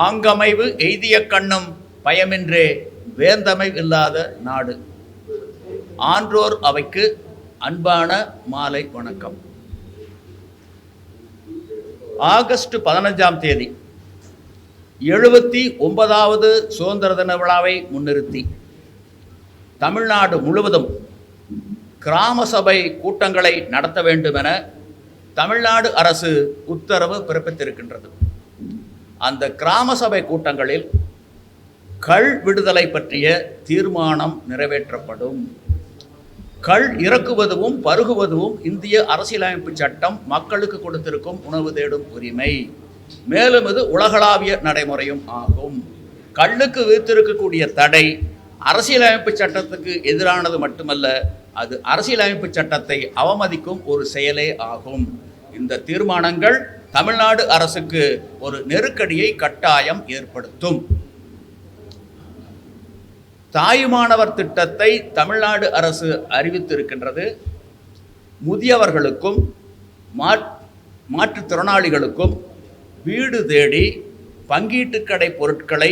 ஆங்கமைவு எய்திய கண்ணும் பயமின்றே வேந்தமை இல்லாத நாடு. ஆன்றோர் அவைக்கு அன்பான மாலை வணக்கம். ஆகஸ்ட் 15ஆம் தேதி 79வது சுதந்திர தின விழாவை முன்னிறுத்தி தமிழ்நாடு முழுவதும் கிராம சபை கூட்டங்களை நடத்த வேண்டும் என தமிழ்நாடு அரசு உத்தரவு பிறப்பித்திருக்கின்றது. அந்த கிராம சபை கூட்டங்களில் கள் விடுதலை பற்றிய தீர்மானம் நிறைவேற்றப்படும். கள் இறக்குவதும் பருகுவதும் இந்திய அரசியலமைப்பு சட்டம் மக்களுக்கு கொடுத்திருக்கும் உணவு தேடும் உரிமை. மேலும் இது உலகளாவிய நடைமுறையும் ஆகும். கள்ளுக்கு விதித்திருக்கக்கூடிய தடை அரசியலமைப்பு சட்டத்துக்கு எதிரானது மட்டுமல்ல, அது அரசியலமைப்பு சட்டத்தை அவமதிக்கும் ஒரு செயலே ஆகும். இந்த தீர்மானங்கள் தமிழ்நாடு அரசுக்கு ஒரு நெருக்கடியை கட்டாயம் ஏற்படுத்தும். தாயுமானவர் திட்டத்தை தமிழ்நாடு அரசு அறிவித்திருக்கின்றது. முதியவர்களுக்கும் மாற்றுத்திறனாளிகளுக்கும் வீடு தேடி பங்கீட்டுக்கடை பொருட்களை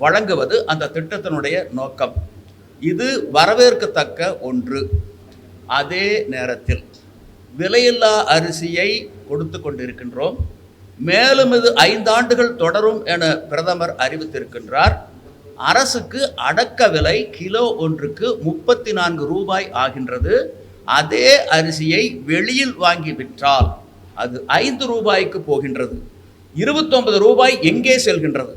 வழங்குவது அந்த திட்டத்தினுடைய நோக்கம். இது வரவேற்கத்தக்க ஒன்று. அதே நேரத்தில் விலையில்லா அரிசியை கொடுத்து கொண்டிருக்கின்றோம். மேலும் இது 5 ஆண்டுகள் தொடரும் என பிரதமர் அறிவித்திருக்கின்றார். அரசுக்கு அடக்க விலை கிலோ ஒன்றுக்கு 34 ரூபாய் ஆகின்றது. அதே அரிசியை வெளியில் வாங்கி விற்றால் அது 5 ரூபாய்க்கு போகின்றது. 29 ரூபாய் எங்கே செல்கின்றது?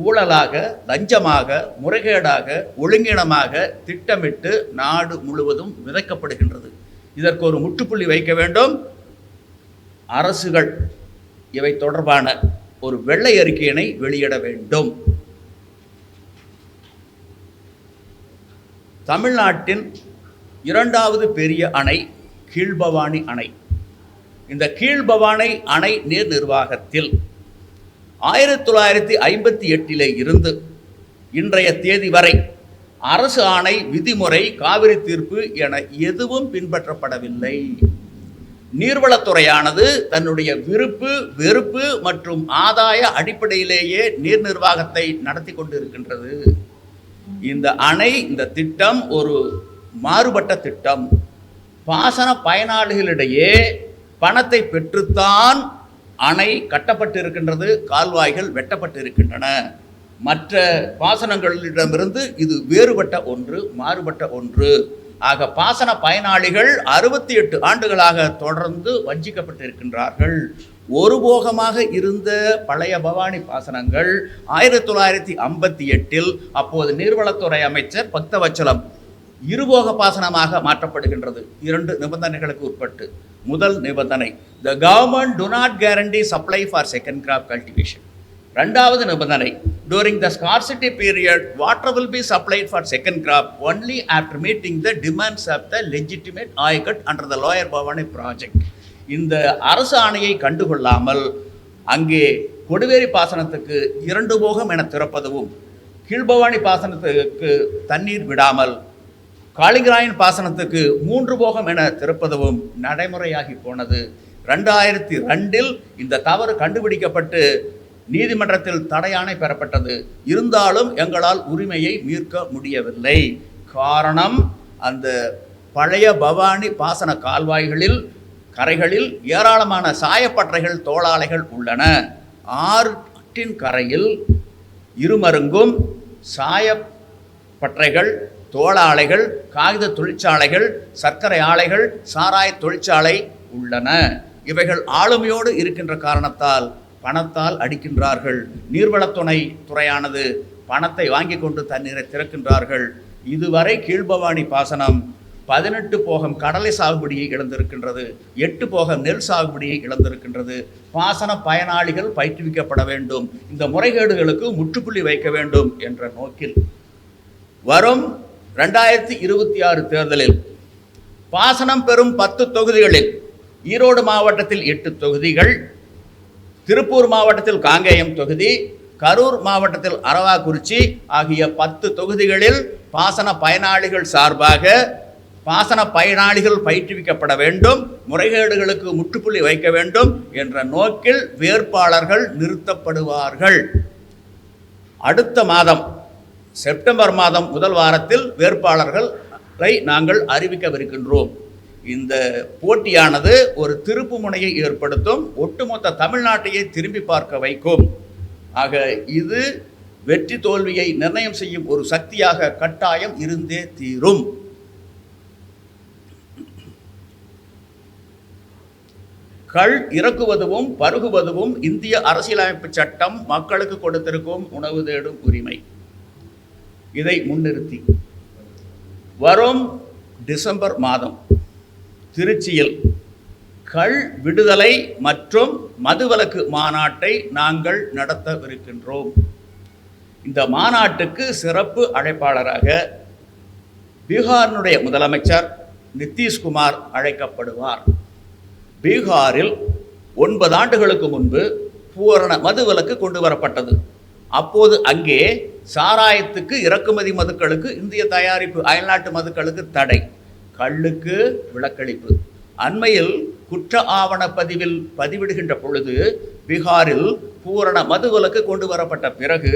ஊழலாக, லஞ்சமாக, முறைகேடாக, ஒழுங்கீனமாக திட்டமிட்டு நாடு முழுவதும் விதைக்கப்படுகின்றது. இதற்கு ஒரு முற்றுப்புள்ளி வைக்க வேண்டும். அரசுகள் இவை தொடர்பான ஒரு வெள்ளை அறிக்கையினை வெளியிட வேண்டும். தமிழ்நாட்டின் 2வது பெரிய அணை கீழ்பவானி அணை. இந்த கீழ்பவானி அணை நீர் நிர்வாகத்தில் 1958 இருந்து இன்றைய தேதி வரை அரசு ஆணை, விதிமுறை, காவிரி தீர்ப்பு என எதுவும் பின்பற்றப்படவில்லை. நீர்வளத்துறையானது தன்னுடைய விருப்பு, வெறுப்பு மற்றும் ஆதாய அடிப்படையிலேயே நீர் நிர்வாகத்தை நடத்தி கொண்டிருக்கின்றது. இந்த அணை, இந்த திட்டம் ஒரு மாறுபட்ட திட்டம். பாசன பயனாளிகளிடையே பணத்தை பெற்றுத்தான் அணை கட்டப்பட்டிருக்கின்றது, கால்வாய்கள் வெட்டப்பட்டிருக்கின்றன. மற்ற பாசனங்களிடமிருந்து இது வேறுபட்ட ஒன்று, மாறுபட்ட ஒன்று. ஆக பாசன பயனாளிகள் 68 ஆண்டுகளாக தொடர்ந்து வஞ்சிக்கப்பட்டிருக்கின்றார்கள். ஒருபோகமாக இருந்த பழைய பவானி பாசனங்கள் 1958 அப்போது நீர்வளத்துறை அமைச்சர் பக்தவச்சலம் இருபோக பாசனமாக மாற்றப்படுகின்றது. 2 நிபந்தனைகளுக்கு உட்பட்டு. முதல் நிபந்தனை, the government do not guarantee supply for second crop cultivation. 2வது நிபந்தனை, during the scarcity period water will be supplied for second crop only after meeting the demands of the legitimate aykat under the lower Bhavani project. இந்த அரசு ஆணையை கண்டுகொள்ளாமல் அங்கே கொடிவேரி பாசனத்துக்கு 2 போகம் என திறப்பதும், கீழ்பவானி பாசனத்துக்கு தண்ணீர் விடாமல் காளிங்கராயன் பாசனத்துக்கு 3 போகம் என திறப்பதும் நடைமுறையாகி போனது. 2002 இந்த தவறு கண்டுபிடிக்கப்பட்டு நீதிமன்றத்தில் தடையாணை பெறப்பட்டது. இருந்தாலும் எங்களால் உரிமையை மீட்க முடியவில்லை. காரணம், அந்த பழைய பவானி பாசன கால்வாய்களில், கரைகளில் ஏராளமான சாயப்பட்டறைகள், தோளாலைகள் உள்ளன. ஆற்றின் கரையில் இருமருங்கும் சாயப்பட்டறைகள், தோளாலைகள், காகித தொழிற்சாலைகள், சர்க்கரை ஆலைகள், சாராய தொழிற்சாலை உள்ளன. இவைகள் ஆளுமையோடு இருக்கின்ற காரணத்தால் பணத்தால் அடிக்கின்றார்கள். நீர்வளத்துறை துறையானது பணத்தை வாங்கி கொண்டு தண்ணீரை திறக்கின்றார்கள். இதுவரை கீழ்பவானி பாசனம் 18 போகம் கடலை சாகுபடியை இழந்திருக்கின்றது, 8 போகம் நெல் சாகுபடியை இழந்திருக்கின்றது. பாசன பயனாளிகள் பயிற்றுவிக்கப்பட வேண்டும், இந்த முறைகேடுகளுக்கு முற்றுப்புள்ளி வைக்க வேண்டும் என்ற நோக்கில் வரும் 2026 தேர்தலில் பாசனம் பெறும் 10 தொகுதிகளில் ஈரோடு மாவட்டத்தில் 8 தொகுதிகள், திருப்பூர் மாவட்டத்தில் காங்கேயம் தொகுதி, கரூர் மாவட்டத்தில் அரவாக்குறிச்சி ஆகிய 10 தொகுதிகளில் பாசன பயனாளிகள் சார்பாக பாசன பயனாளிகள் பயிற்றுவிக்கப்பட வேண்டும், முறைகேடுகளுக்கு முற்றுப்புள்ளி வைக்க வேண்டும் என்ற நோக்கில் வேட்பாளர்கள் நிறுத்தப்படுவார்கள். அடுத்த மாதம் செப்டம்பர் மாதம் முதல் வாரத்தில் வேட்பாளர்களை நாங்கள் அறிவிக்கவிருக்கின்றோம். இந்த போட்டியானது ஒரு திருப்பு முனையை ஏற்படுத்தும், ஒட்டுமொத்த தமிழ்நாட்டையே திரும்பி பார்க்க வைக்கும். ஆக இது வெற்றி தோல்வியை நிர்ணயம் செய்யும் ஒரு சக்தியாக கட்டாயம் இருந்தே தீரும். கள் இறக்குவதும் பருகுவதும் இந்திய அரசியலமைப்பு சட்டம் மக்களுக்கு கொடுத்திருக்கும் உணவு தேடும் உரிமை. இதை முன்னிறுத்தி வரும் டிசம்பர் மாதம் திருச்சியில் கள் விடுதலை மற்றும் மதுவிலக்கு மாநாட்டை நாங்கள் நடத்தவிருக்கின்றோம். இந்த மாநாட்டுக்கு சிறப்பு அழைப்பாளராக பீகாரினுடைய முதலமைச்சர் நிதிஷ்குமார் அழைக்கப்படுவார். பீகாரில் 9 ஆண்டுகளுக்கு முன்பு பூரண மதுவிலக்கு கொண்டு வரப்பட்டது. அப்போது அங்கே சாராயத்துக்கு, இறக்குமதி மதுக்களுக்கு, இந்திய தயாரிப்பு அயல்நாட்டு மதுக்களுக்கு தடை, கள்ளுக்கு விலக்களிப்பு. அண்மையில் குற்ற ஆவண பதிவில் பதிவிடுகின்ற பொழுது பீகாரில் பூரண மதுவிலக்கு கொண்டு வரப்பட்ட பிறகு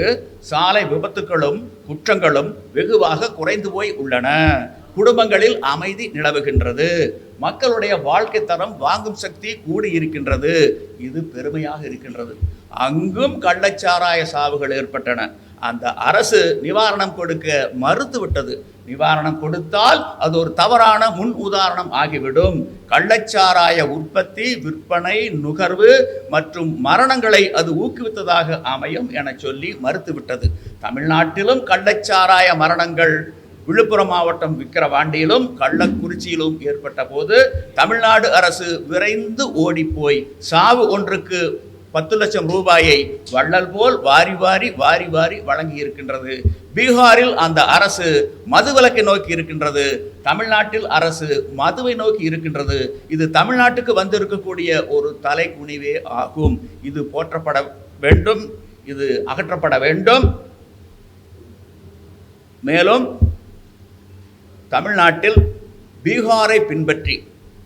சாலை விபத்துகளும் குற்றங்களும் வெகுவாக குறைந்து போய் உள்ளன. குடும்பங்களில் அமைதி நிலவுகின்றது. மக்களுடைய வாழ்க்கை தரம், வாங்கும் சக்தி கூடி இருக்கின்றது. இது பெருமையாக இருக்கின்றது. அங்கும் கள்ளச்சாராய சாவுகள் ஏற்பட்டன. அந்த அரசு நிவாரணம் கொடுக்க மறுத்துவிட்டது. நிவாரணம் கொடுத்தால் அது ஒரு தவறான முன் உதாரணம் ஆகிவிடும். கள்ளச்சாராய உற்பத்தி, விற்பனை, நுகர்வு மற்றும் மரணங்களை அது ஊக்குவித்ததாக அமையும் என சொல்லி மறுத்துவிட்டது. தமிழ்நாட்டிலும் கள்ளச்சாராய மரணங்கள் விழுப்புரம் மாவட்டம் விக்கிரவாண்டியிலும் கள்ளக்குறிச்சியிலும் ஏற்பட்ட போது தமிழ்நாடு அரசு விரைந்து ஓடிப்போய் சாவு ஒன்றுக்கு 10 லட்சம் ரூபாயை வள்ளல் போல் வாரி வாரி வாரி வாரி வழங்கி இருக்கின்றது. பீகாரில் அந்த அரசு மதுவிலக்கை நோக்கி இருக்கின்றது. தமிழ்நாட்டில் அரசு மதுவை நோக்கி இருக்கின்றது. இது தமிழ்நாட்டுக்கு வந்திருக்கக்கூடிய ஒரு தலைக்குனிவே ஆகும். இது போற்றப்பட வேண்டும், இது அகற்றப்பட வேண்டும். மேலும் தமிழ்நாட்டில் பீகாரை பின்பற்றி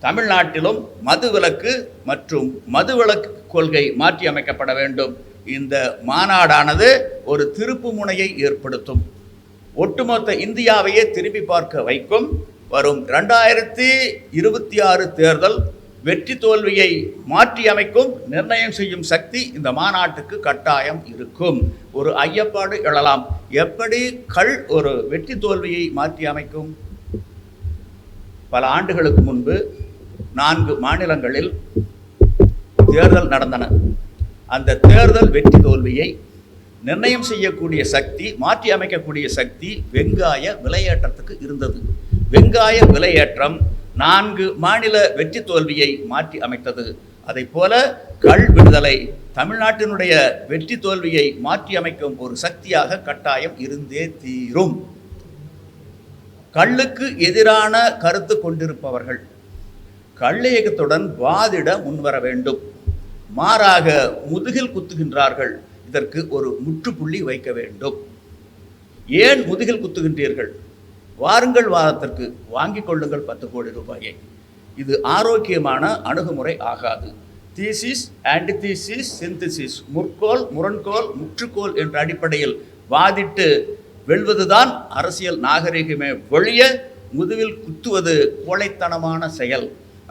தமிழ்நாட்டிலும் மதுவிலக்கு மற்றும் மதுவிலக்கு கொள்கை மாற்றி அமைக்கப்பட வேண்டும். இந்த மாநாடானது ஒரு திருப்பு முனையை ஏற்படுத்தும், ஒட்டுமொத்த இந்தியாவையே திரும்பி பார்க்க வைக்கும். வரும் 2026 தேர்தல் வெற்றி தோல்வியை மாற்றி அமைக்கும், நிர்ணயம் செய்யும் சக்தி இந்த மாநாட்டுக்கு கட்டாயம் இருக்கும். ஒரு ஐயப்பாடு எழலாம், எப்படி கள் ஒரு வெற்றி தோல்வியை மாற்றி அமைக்கும்? பல ஆண்டுகளுக்கு முன்பு 4 மாநிலங்களில் தேர்தல் நடந்தன. அந்த தேர்தல் வெற்றி தோல்வியை நிர்ணயம் செய்யக்கூடிய சக்தி, மாற்றி அமைக்கக்கூடிய சக்தி வெங்காய விலையேற்றத்துக்கு இருந்தது. வெங்காய விலையேற்றம் 4 மாநில வெற்றி தோல்வியை மாற்றி அமைத்தது. அதை போல கள் விடுதலை தமிழ்நாட்டினுடைய வெற்றி தோல்வியை மாற்றி அமைக்கும் ஒரு சக்தியாக கட்டாயம் இருந்தே தீரும். கள்ளுக்கு எதிரான கருத்து கொண்டிருப்பவர்கள் கள்ளியக்கத்துடன் வாதிட முன்வர வேண்டும். மாறாக முதுகில் குத்துகின்றார்கள். இதற்கு ஒரு முற்றுப்புள்ளி வைக்க வேண்டும். ஏன் முதுகில் குத்துகின்றீர்கள்? வாருங்கள், வாதத்திற்கு வாங்கிக் கொள்ளுங்கள் 10 கோடி ரூபாயை. இது ஆரோக்கியமான அணுகுமுறை ஆகாது. தீசிஸ், ஆன்டிதீசிஸ், சிந்தசிஸ், முற்கோள், முரண்கோள், முற்றுக்கோள் என்ற அடிப்படையில் வாதிட்டு வெல்வதுதான் அரசியல் நாகரிகமே ஒழிய முதுவில் குத்துவது கோழைத்தனமான செயல்.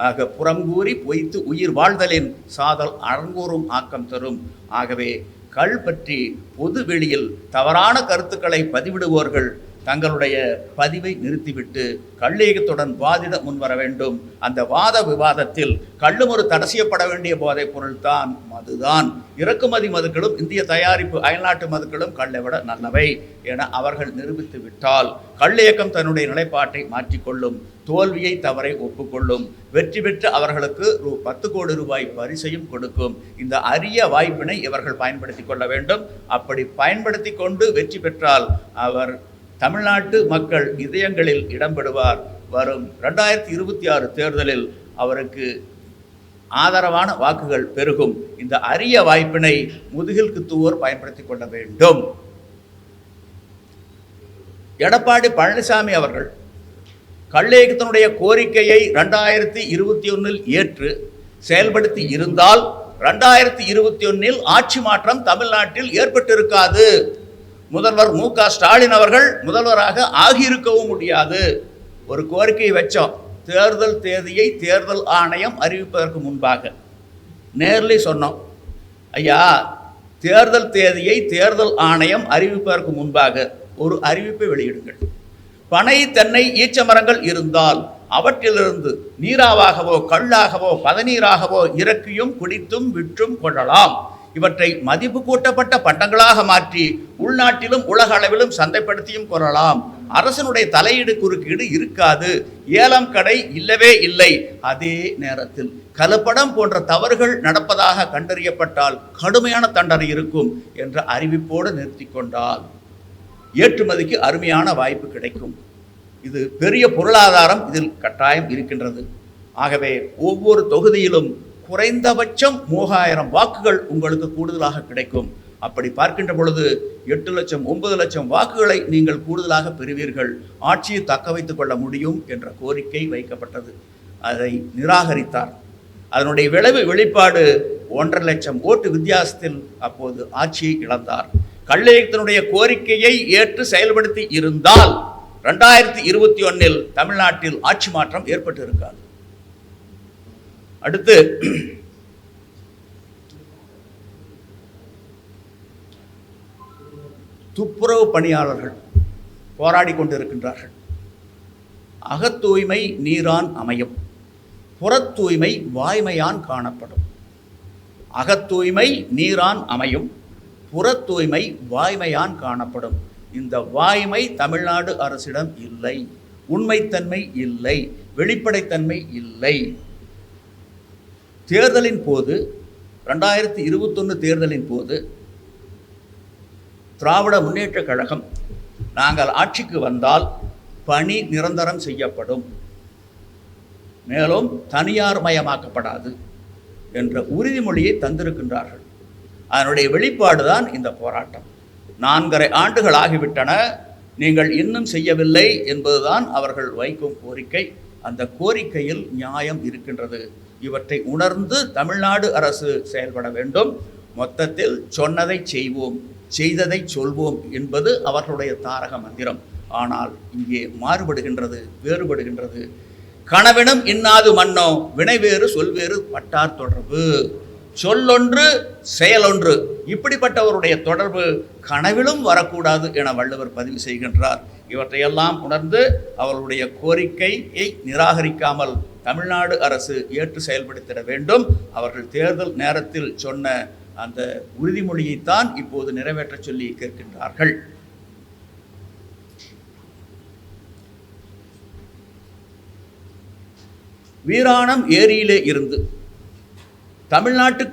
ஆக புறங்கூறி பொய்த்து உயிர் வாழ்தலின் சாதல் அரங்கூறும் ஆக்கம் தரும். ஆகவே கள் பற்றி பொது வெளியில் தவறான கருத்துக்களை பதிவிடுவோர்கள் தங்களுடைய பதிவை நிறுத்திவிட்டு கள்ளீகத்துடன் வாதிட முன்வர வேண்டும். அந்த வாத விவாதத்தில் கள்ளும் ஒரு தடை செய்யப்பட வேண்டிய போதைப் பொருள்தான் மதுதான். இறக்குமதி மதுக்களும் இந்திய தயாரிப்பு அயல்நாட்டு மதுக்களும் கள்ளை விட நல்லவை என அவர்கள் நிரூபித்து விட்டால் கள்ளியக்கம் தன்னுடைய நிலைப்பாட்டை மாற்றிக்கொள்ளும். தோல்வியை தவறை ஒப்புக்கொள்ளும். வெற்றி பெற்று அவர்களுக்கு 10 கோடி ரூபாய் பரிசையும் கொடுக்கும். இந்த அரிய வாய்ப்பினை இவர்கள் பயன்படுத்தி கொள்ள வேண்டும். அப்படி பயன்படுத்தி கொண்டு வெற்றி பெற்றால் அவர் தமிழ்நாட்டு மக்கள் இதயங்களில் இடம்பெறுவார். வரும் 2026 தேர்தலில் அவருக்கு ஆதரவான வாக்குகள் பெருகும். இந்த அரிய வாய்ப்பினை முதுகில் குத்துவோர் பயன்படுத்தி கொள்ள வேண்டும். எடப்பாடி பழனிசாமி அவர்கள் கள்ளேகத்தினுடைய கோரிக்கையை 2021 ஏற்று செயல்படுத்தி இருந்தால் 2021 ஆட்சி மாற்றம் தமிழ்நாட்டில் ஏற்பட்டிருக்காது. முதல்வர் மு.க. ஸ்டாலின் அவர்கள் முதல்வராக ஆகியிருக்கவும் முடியாது. ஒரு கோரிக்கையை வச்சோம், தேர்தல் தேதியை தேர்தல் ஆணையம் அறிவிப்பதற்கு முன்பாக நேரில் சொன்னோம், ஐயா தேர்தல் தேதியை தேர்தல் ஆணையம் அறிவிப்பதற்கு முன்பாக ஒரு அறிவிப்பை வெளியிடுங்கள். பனை, தென்னை, ஈச்ச மரங்கள் இருந்தால் அவற்றிலிருந்து நீராவாகவோ கல்லாகவோ பதநீராகவோ இறக்கியும் குடித்தும் விற்றும் கொள்ளலாம். இவற்றை மதிப்பு கூட்டப்பட்ட பண்டங்களாக மாற்றி உள்நாட்டிலும் உலக அளவிலும் சந்தைப்படுத்தியும் கொள்ளலாம். அரசனுடைய தலையீடு குறுக்கீடு இருக்காது. ஏலம் கடை இல்லவே இல்லை. அதே நேரத்தில் கலப்படம் போன்ற தவறுகள் நடப்பதாக கண்டறியப்பட்டால் கடுமையான தண்டனை இருக்கும் என்ற அறிவிப்போடு நிறுத்தி கொண்டால் ஏற்றுமதிக்கு அருமையான வாய்ப்பு கிடைக்கும். இது பெரிய பொருளாதாரம் இதில் கட்டாயம் இருக்கின்றது. ஆகவே ஒவ்வொரு தொகுதியிலும் குறைந்தபட்சம் 3000 வாக்குகள் உங்களுக்கு கூடுதலாக கிடைக்கும். அப்படி பார்க்கின்ற பொழுது 8 லட்சம் 9 லட்சம் வாக்குகளை நீங்கள் கூடுதலாக பெறுவீர்கள். ஆட்சியை தக்க வைத்துக் கொள்ள முடியும் என்ற கோரிக்கை வைக்கப்பட்டது. அதை நிராகரித்தார். அதனுடைய விளைவு வெளிப்பாடு 1.5 லட்சம் ஓட்டு வித்தியாசத்தில் அப்போது ஆட்சியை இழந்தார். கள்ளையத்தினுடைய கோரிக்கையை ஏற்று செயல்படுத்தி இருந்தால் 2021 தமிழ்நாட்டில் ஆட்சி மாற்றம் ஏற்பட்டு இருக்காது. அடுத்து துப்புரவு பணியாளர்கள் போராடி கொண்டிருக்கின்றார்கள். அகத்தூய்மை நீரான் அமையும், புறத் தூய்மை வாய்மையான் காணப்படும். அகத்தூய்மை நீரான் அமையும், புறத் தூய்மை வாய்மையான் காணப்படும். இந்த வாய்மை தமிழ்நாடு அரசிடம் இல்லை. உண்மைத்தன்மை இல்லை, வெளிப்படைத்தன்மை இல்லை. தேர்தலின் போது 2021 தேர்தலின் போது திராவிட முன்னேற்றக் கழகம் நாங்கள் ஆட்சிக்கு வந்தால் பணி நிரந்தரம் செய்யப்படும், மேலும் தனியார் மயமாக்கப்படாது என்ற உறுதிமொழியை தந்திருக்கின்றார்கள். அதனுடைய வெளிப்பாடுதான் இந்த போராட்டம். 4.5 ஆண்டுகள் ஆகிவிட்டன, நீங்கள் இன்னும் செய்யவில்லை என்பதுதான் அவர்கள் வைக்கும் கோரிக்கை. அந்த கோரிக்கையில் நியாயம் இருக்கின்றது. இவற்றை உணர்ந்து தமிழ்நாடு அரசு செயல்பட வேண்டும். மொத்தத்தில் சொன்னதை செய்வோம், செய்ததை சொல்வோம் என்பது அவர்களுடைய தாரக மந்திரம். ஆனால் இங்கே மாறுபடுகின்றது, வேறுபடுகின்றது. கனவினும் இன்னாது மன்னோ, வினைவேறு சொல்வேறு பட்டார் தொடர்பு. சொல்லொன்று செயலொன்று, இப்படிப்பட்டவருடைய தொடர்பு கனவிலும் வரக்கூடாது என வள்ளுவர் பதிவு செய்கின்றார். இவற்றையெல்லாம் உணர்ந்து அவர்களுடைய கோரிக்கையை நிராகரிக்காமல் தமிழ்நாடு அரசு ஏற்று செயல்படுத்திட வேண்டும். அவர்கள் தேர்தல் நேரத்தில் சொன்ன அந்த உறுதிமொழியைத்தான் இப்போது நிறைவேற்ற சொல்லி கேட்கின்றார்கள். வீராணம் ஏரியிலே இருந்து தமிழ்நாட்டு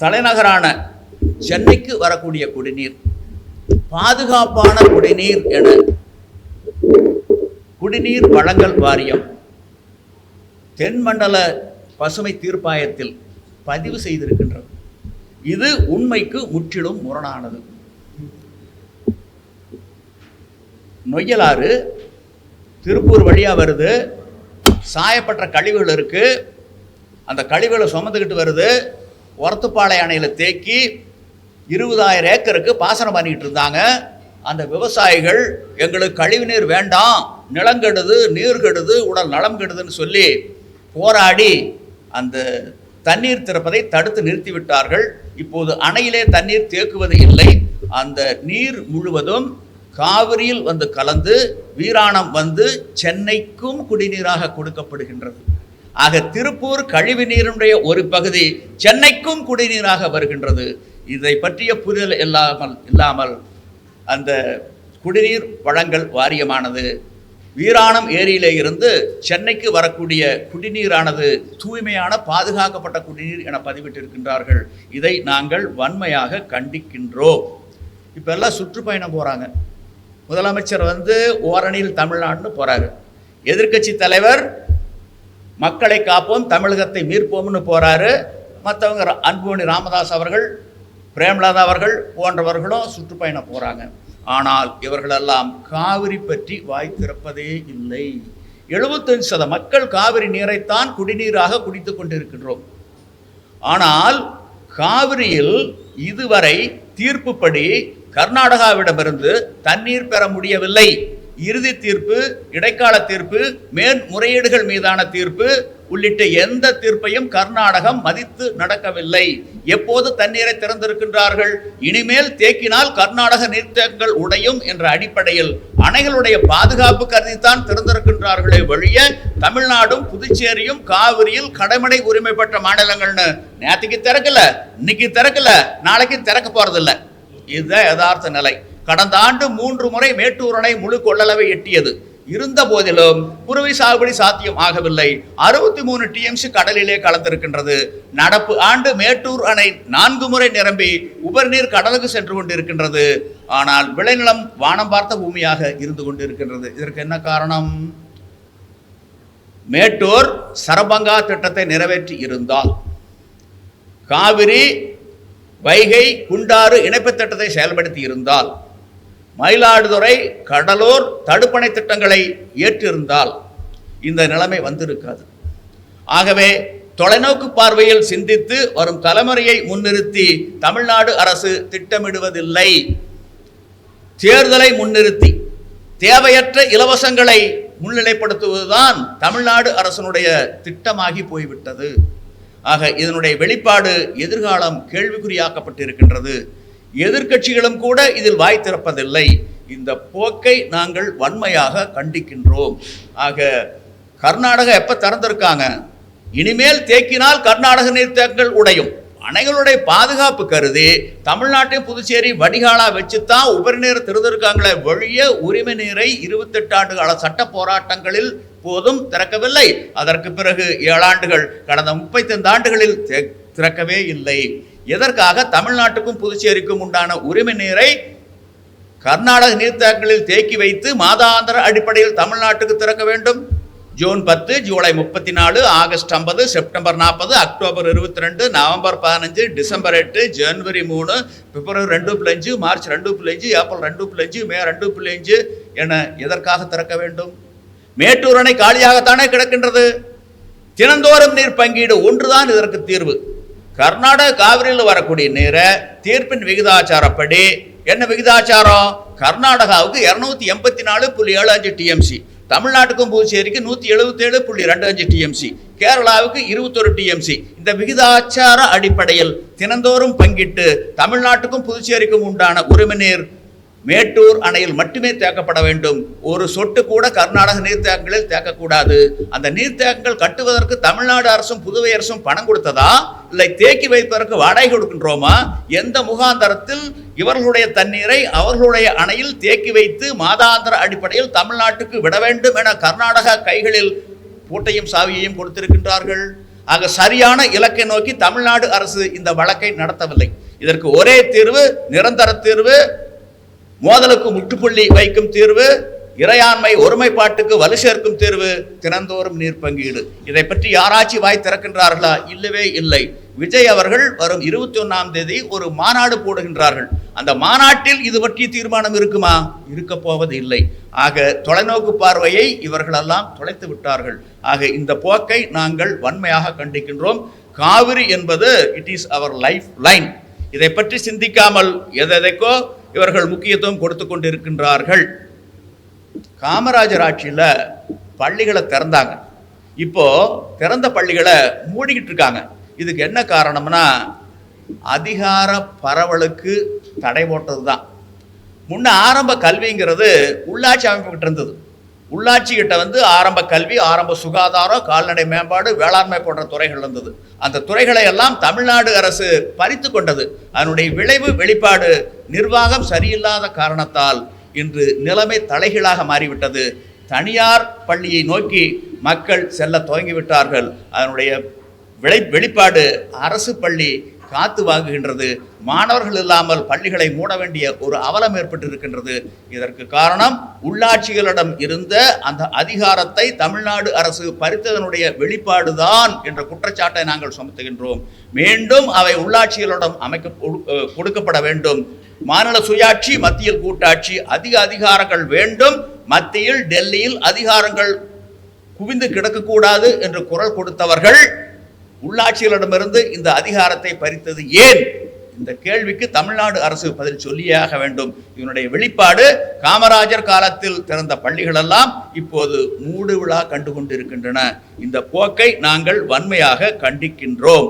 தலைநகரான சென்னைக்கு வரக்கூடிய குடிநீர் பாதுகாப்பான குடிநீர் என குடிநீர் வழங்கல் வாரியம் தென்மண்டல பசுமை தீர்ப்பாயத்தில் பதிவு செய்திருக்கின்றது. இது உண்மைக்கு முற்றிலும் முரணானது. நொய்யலாறு திருப்பூர் வழியாக வருது, சாயப்பட்ட கழிவுகள் இருக்கு, அந்த கழிவுகளை சுமந்துக்கிட்டு வருது. ஒரத்துப்பாளை அணையில் தேக்கி 20,000 ஏக்கருக்கு பாசனம் பண்ணிக்கிட்டு இருந்தாங்க. அந்த விவசாயிகள் எங்களுக்கு கழிவுநீர் வேண்டாம், நிலங்கெடுது, நீர் கெடுது, உடல் நலம் கெடுதுன்னு சொல்லி போராடி அந்த தண்ணீர் திறப்பதை தடுத்து நிறுத்திவிட்டார்கள். இப்போது அணையிலே தண்ணீர் தேக்குவது இல்லை. அந்த நீர் முழுவதும் காவிரியில் வந்து கலந்து வீராணம் வந்து சென்னைக்கும் குடிநீராக கொடுக்கப்படுகின்றது. ஆக திருப்பூர் கழிவு நீருடைய ஒரு பகுதி சென்னைக்கும் குடிநீராக வருகின்றது. இதை பற்றிய புரிதல் இல்லாமல் அந்த குடிநீர் வழங்கல் வாரியமானது வீராணம் ஏரியிலே இருந்து சென்னைக்கு வரக்கூடிய குடிநீரானது தூய்மையான பாதுகாக்கப்பட்ட குடிநீர் என பதிவிட்டிருக்கின்றார்கள். இதை நாங்கள் வன்மையாக கண்டிக்கின்றோம். இப்போ எல்லாம் சுற்றுப்பயணம் போகிறாங்க. முதலமைச்சர் வந்து ஓரணியில் தமிழ்நாடுன்னு போகிறாரு. எதிர்க்கட்சி தலைவர் மக்களை காப்போம், தமிழகத்தை மீட்போம்னு போகிறாரு. மற்றவங்க அன்புமணி ராமதாஸ் அவர்கள், பிரேமலதா அவர்கள் போன்றவர்களும் சுற்றுப்பயணம் போகிறாங்க. ஆனால் இவர்களெல்லாம் காவிரி பற்றி வாய் திறப்பதே இல்லை. 75% மக்கள் காவிரி நீரைத்தான் குடிநீராக குடித்து கொண்டிருக்கின்றோம். ஆனால் காவிரியில் இதுவரை தீர்ப்புப்படி கர்நாடகாவிடமிருந்து தண்ணீர் பெற முடியவில்லை. இறுதி தீர்ப்பு, இடைக்கால தீர்ப்பு, மேன்முறையீடுகள் மீதான தீர்ப்பு உள்ளிட்ட எந்த தீர்ப்பையும் கர்நாடகம் மதித்து நடக்கவில்லை. எப்போது தண்ணீரை திறந்திருக்கின்றார்கள்? இனிமேல் தேக்கினால் கர்நாடக நீர்த்தேக்கங்கள் உடையும் என்ற அடிப்படையில் அணைகளுடைய பாதுகாப்பு கருதித்தான் திறந்திருக்கின்றார்களே ஒழிய தமிழ்நாடும் புதுச்சேரியும் காவிரியில் கடமடை உரிமை பெற்ற மாநிலங்கள்னு நேற்றுக்கு திறக்கல, இன்னைக்கு திறக்கல, நாளைக்கு திறக்க போறதில்லை. இதுதான் யதார்த்த நிலை. கடந்த ஆண்டு 3 முறை மேட்டூர் அணை முழு கொள்ளளவை எட்டியது. இருந்த போதிலும் குறுவை சாகுபடி சாத்தியம் ஆகவில்லை. 63 TMC கடலிலே கலந்திருக்கின்றது. நடப்பு ஆண்டு மேட்டூர் அணை 4 முறை நிரம்பி உபரிநீர் கடலுக்கு சென்று கொண்டிருக்கின்றது. ஆனால் விளைநிலம் வானம் பார்த்த பூமியாக இருந்து கொண்டிருக்கின்றது. இதற்கு என்ன காரணம்? மேட்டூர் சரபங்கா திட்டத்தை நிறைவேற்றி இருந்தால், காவிரி வைகை குண்டாறு இணைப்பு திட்டத்தை செயல்படுத்தி இருந்தால், மயிலாடுதுறை கடலூர் தடுப்பணை திட்டங்களை ஏற்றிருந்தால் இந்த நிலைமை வந்திருக்காது. ஆகவே தொலைநோக்கு பார்வையில் சிந்தித்து வரும் தலைமுறையை முன்னிறுத்தி தமிழ்நாடு அரசு திட்டமிடுவதில்லை. தேர்தலை முன்னிறுத்தி தேவையற்ற இலவசங்களை முன்னிலைப்படுத்துவதுதான் தமிழ்நாடு அரசனுடைய திட்டமாகி போய்விட்டது. ஆக இதனுடைய வெளிப்பாடு எதிர்காலம் கேள்விக்குறியாக்கப்பட்டிருக்கின்றது. எதிர்க்கட்சிகளும் கூட இதில் வாய் திறப்பதில்லை. இந்த போக்கை நாங்கள் வன்மையாக கண்டிக்கின்றோம். ஆக கர்நாடகா எப்ப திறந்திருக்காங்க? இனிமேல் தேக்கினால் கர்நாடக நீர்த்தேக்கங்கள் உடையும். அணைகளுடைய பாதுகாப்பு கருதி தமிழ்நாட்டையும் புதுச்சேரி வடிகாலா வச்சுதான் உபரிநீர் திறந்திருக்காங்களே ஒழிய உரிமை நீரை 28 ஆண்டுகால சட்ட போராட்டங்களில் போதும் திறக்கவில்லை. அதற்கு பிறகு 7 ஆண்டுகள், கடந்த 35 ஆண்டுகளில் திறக்கவே இல்லை. எதற்காக? தமிழ்நாட்டுக்கும் புதுச்சேரிக்கும் உண்டான உரிமை நீரை கர்நாடக நீர்த்தேக்கங்களில் தேக்கி வைத்து மாதாந்திர அடிப்படையில் தமிழ்நாட்டுக்கு திறக்க வேண்டும். June 10, July 34, August 50, September 40, October 22, November 15, December 8, ஜனவரி 3, பிப்ரவரி 2.5, மார்ச் 2.5, ஏப்ரல் 2.5, மே 2.5 என எதற்காக திறக்க வேண்டும்? மேட்டூர் அணை காலியாகத்தானே கிடக்கின்றது. தினந்தோறும் நீர் பங்கீடு ஒன்றுதான் இதற்கு தீர்வு. கர்நாடக காவிரியில் வரக்கூடிய நீரை தீர்ப்பின் விகிதாச்சாரப்படி, என்ன விகிதாச்சாரம்? கர்நாடகாவுக்கு 284.75 TMC, தமிழ்நாட்டுக்கும் புதுச்சேரிக்கு 177.25 TMC, கேரளாவுக்கு 21 TMC. இந்த விகிதாச்சார அடிப்படையில் தினந்தோறும் பங்கிட்டு தமிழ்நாட்டுக்கும் புதுச்சேரிக்கும் உண்டான உரிமை நீர் மேட்டூர் அணையில் மட்டுமே தேக்கப்பட வேண்டும். ஒரு சொட்டு கூட கர்நாடக நீர்த்தேக்கங்களில் தேக்கக்கூடாது. அந்த நீர்த்தேக்கங்கள் கட்டுவதற்கு தமிழ்நாடு அரசும் புதுவை அரசும் பணம் கொடுத்ததா, இல்லை தேக்கி வைப்பதற்கு வாடகை கொடுக்கின்றோமா? எந்த முகாந்தரத்தில் இவர்களுடைய தண்ணீரை அவர்களுடைய அணையில் தேக்கி வைத்து மாதாந்திர அடிப்படையில் தமிழ்நாட்டுக்கு விட வேண்டும் என கர்நாடகா கைகளில் பூட்டையும் சாவியையும் கொடுத்திருக்கின்றார்கள். ஆக சரியான இலக்கை நோக்கி தமிழ்நாடு அரசு இந்த வழக்கை நடத்தவில்லை. இதற்கு ஒரே தீர்வு, நிரந்தர தீர்வு, மோதலுக்கு முற்றுப்புள்ளி வைக்கும் தீர்வு, இறையாண்மை ஒருமைப்பாட்டுக்கு வலு சேர்க்கும் தீர்வு, தினந்தோறும் நீர் பங்கீடு. இதை பற்றி யாராச்சும் வாய் திறக்கின்றார்களா? இல்லவே இல்லை. விஜய் அவர்கள் வரும் 21ஆம் தேதி ஒரு மாநாடு போடுகின்றார்கள். அந்த மாநாட்டில் இது பற்றிய தீர்மானம் இருக்குமா? இருக்க போவது இல்லை. ஆக தொலைநோக்கு பார்வையை இவர்களெல்லாம் தொலைத்து விட்டார்கள். ஆக இந்த போக்கை நாங்கள் வன்மையாக கண்டிக்கின்றோம். காவிரி என்பது it is our lifeline. இதை பற்றி சிந்திக்காமல் எதைக்கோ இவர்கள் முக்கியத்துவம் கொடுத்து கொண்டிருக்கின்றார்கள். காமராஜர் ஆட்சியில் பள்ளிகளை திறந்தாங்க. இப்போ திறந்த பள்ளிகளை மூடிக்கிட்டு இருக்காங்க. இதுக்கு என்ன காரணம்னா அதிகார பரவலுக்கு தடை போட்டது தான். முன்ன ஆரம்ப கல்விங்கிறது உள்ளாட்சி அமைப்புகிட்ட இருந்தது. உள்ளாட்சி கிட்ட ஆரம்ப கல்வி, ஆரம்ப சுகாதாரம், கால்நடை மேம்பாடு, வேளாண்மை போன்ற துறைகள் இருந்தது. அந்த துறைகளை எல்லாம் தமிழ்நாடு அரசு பறித்து கொண்டது. அதனுடைய விளைவு வெளிப்பாடு நிர்வாகம் சரியில்லாத காரணத்தால் இன்று நிலைமை தலைகீழாக மாறிவிட்டது. தனியார் பள்ளியை நோக்கி மக்கள் செல்ல துவங்கிவிட்டார்கள். அதனுடைய வெளிப்பாடு அரசு பள்ளி காத்து வாங்குகின்றது. மாணவர்கள் இல்லாமல் பள்ளிகளை மூட வேண்டிய ஒரு அவலம் ஏற்பட்டிருக்கின்றது. இதற்கு காரணம் உள்ளாட்சிகளிடம் இருந்த அந்த அதிகாரத்தை தமிழ்நாடு அரசு பறித்ததனுடைய வெளிப்பாடுதான் என்ற குற்றச்சாட்டை நாங்கள் சுமத்துகின்றோம். மீண்டும் அவை உள்ளாட்சிகளிடம் கொடுக்கப்பட வேண்டும். மாநில சுயாட்சி, மத்தியில் கூட்டாட்சி, அதிக அதிகாரங்கள் வேண்டும். மத்தியில் டெல்லியில் அதிகாரங்கள் குவிந்து கிடக்கக்கூடாது என்று குரல் கொடுத்தவர்கள் உள்ளாட்சிகளிடமிருந்து இந்த அதிகாரத்தை பறித்தது ஏன்? இந்த கேள்விக்கு தமிழ்நாடு அரசு பதில் சொல்லியே ஆக வேண்டும். இதனுடைய வெளிப்பாடு காமராஜர் காலத்தில் திறந்த பள்ளிகள் எல்லாம் இப்போது மூடு விழா கண்டு கொண்டிருக்கின்றன. இந்த போக்கை நாங்கள் வன்மையாக கண்டிக்கின்றோம்.